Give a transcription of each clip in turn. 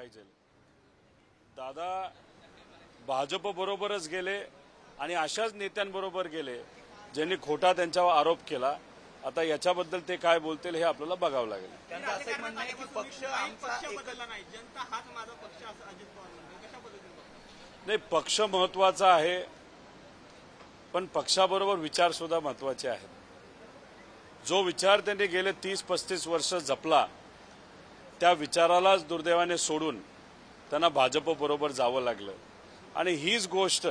पाहिजे। दादा भाजप बरोबरच गेले आणि अशाच नेत्यांबरोबर गेले ज्यांनी खोटा त्यांच्यावर आरोप केला। आता याच्याबद्दल ते काय बोलतील हे आपल्याला बघावं लागेल। त्यांचं असं म्हणणं आहे की पक्ष बदलला नाही, जनता हाच माझा पक्ष असं अजित पवार म्हणतात, कशा पद्धतीने? नाही, पक्ष महत्वाचा आहे पण पक्षाबरोबर विचार सुद्धा महत्वाचे आहेत। जो विचार त्यांनी गेले 30-35 वर्ष जपला त्या विचारालाच दुर्दैवाने सोडून त्यांना भाजप बरोबर जावं लागलं आणि हीच गोष्ट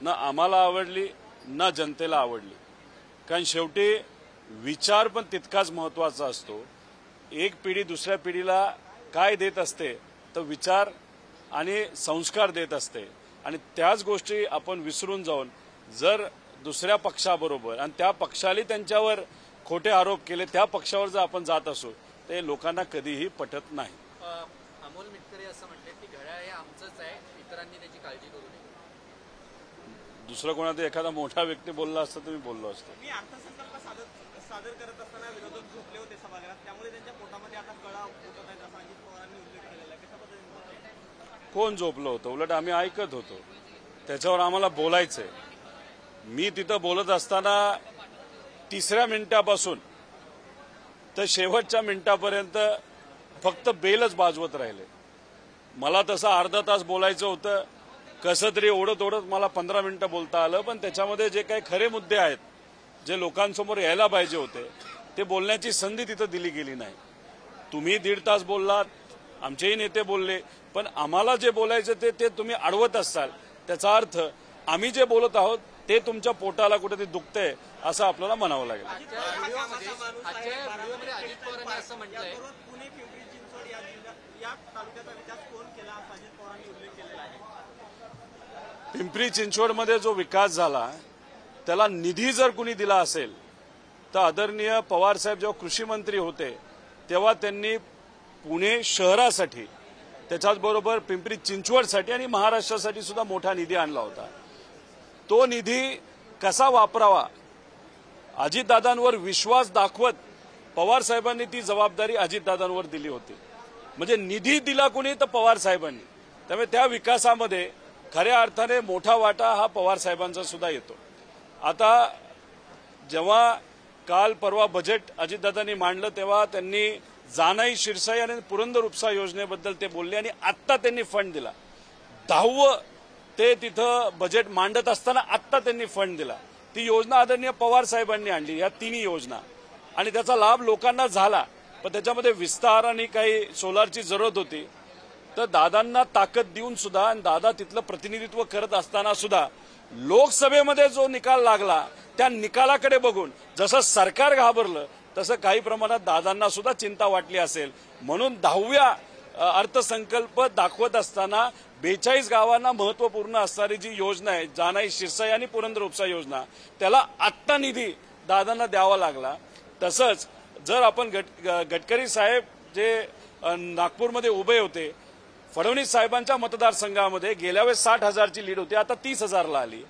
न आम्हाला आवडली न जनतेला आवडली। कारण शेवटी विचार पण तितकाच महत्वाचा असतो। एक पिढी दुसऱ्या पिढीला काय देत असते तर विचार आणि संस्कार देत असते आणि त्याच गोष्टी आपण विसरून जाऊन जर दुसऱ्या पक्षाबरोबर आणि त्या पक्षाला त्यांच्यावर खोटे आरोप केले त्या पक्षावर जर आपण जात असू ते लोकांना कधीही पटत नाही। अमोल मिटकरी असं म्हणले की घड्याळ हे आमचंच आहे, इतरांनी त्याची काळजी करू नये। दुसरं कोणाचा एखादा मोठा व्यक्ती बोलला असता तर मी बोललो असतो। मी अर्थसंकल्प सादर करत असताना विरोधक झोपले होते सभागृहात, त्यामुळे त्यांच्या पोटामध्ये आता कळा उठत आहेत असं अजित पवारांनी उल्लेख केलेला आहे, कशा पद्धतीने? कोण झोपलं होतं? उलट आम्ही ऐकत होतो, त्याच्यावर आम्हाला बोलायचंय। मी तिथं बोलत असताना तिसऱ्या मिनिटापासून तर शेवटच्या मिनिटापर्यंत फक्त बेलच वाजवत राहिले। मला तसं अर्धा तास बोलायचं होतं, कसं तरी ओढत ओढत मला 15 मिनिटं बोलता आलं, पण त्याच्यामध्ये जे काही खरे मुद्दे आहेत जे लोकांसमोर यायला पाहिजे होते ते बोलण्याची संधी तिथं दिली गेली नाही। तुम्ही 1.5 तास बोललात, आमचेही नेते बोलले, पण आम्हाला जे बोलायचं ते तुम्ही अडवत असाल, त्याचा अर्थ आम्ही जे बोलत आहोत ते तुमच्या पोटाला कुठेतरी दुखतंय असं आपल्याला म्हणावं लागेल। अजित पवारांनी असं म्हटलंय पुणे पिंपरी चिंचवड या तालुक्याचा विकास कोण केला असं अजित पवारांनी उल्लेख केलेला आहे। पिंपरी चिंचवडमध्ये जो विकास झाला त्याला निधी जर कुणी दिला असेल तर आदरणीय पवार साहेब जेव्हा कृषी मंत्री होते तेव्हा त्यांनी पुणे शहरासाठी त्याच्याचबरोबर पिंपरी चिंचवडसाठी आणि महाराष्ट्रासाठी सुद्धा मोठा निधी आणला होता। तो निधी कसा वापरावा अजितदादांवर विश्वास दाखवत पवार साहेबांनी ती जबाबदारी अजितदादांवर दिली होती। म्हणजे निधी दिला कोणी तर पवार साहेबांनी, त्यामुळे त्या विकासामध्ये खऱ्या अर्थाने मोठा वाटा हा पवार साहेबांचा सुद्धा येतो। आता जेव्हा काल परवा बजेट अजितदादांनी मांडलं तेव्हा त्यांनी जानाई शिरसाई आणि पुरंदर उपसा योजनेबद्दल ते बोलले आणि आत्ता त्यांनी फंड दिला। 10वं ते तिथं बजेट मांडत असताना आत्ता त्यांनी फंड दिला। ती योजना आदरणीय पवार साहेबांनी आणली, या तिन्ही योजना, आणि त्याचा लाभ लोकांना झाला। पण त्याच्यामध्ये विस्तार आणि काही सोलारची जरूरत होती, तर दादांना ताकद देऊन सुद्धा आणि दादा तिथलं प्रतिनिधित्व करत असताना सुद्धा लोकसभेमध्ये जो निकाल लागला त्या निकालाकडे बघून जसं सरकार घाबरलं तसं काही प्रमाणात दादांना सुद्धा चिंता वाटली असेल। म्हणून 10व्या अर्थसंकल्प दाखवत असताना 42 गावांना महत्वपूर्ण असणारी जी योजना आहे जानाई शिरसाई आणि पुरंदर उपसा योजना, त्याला आत्ता निधी दादांना द्यावा लागला। तसंच जर आपण गडकरी साहेब जे नागपूरमध्ये उभे होते, फडणवीस साहेबांच्या मतदारसंघामध्ये गेल्या वेळेस 60,000ची लीड होती, आता 30,000ला आली।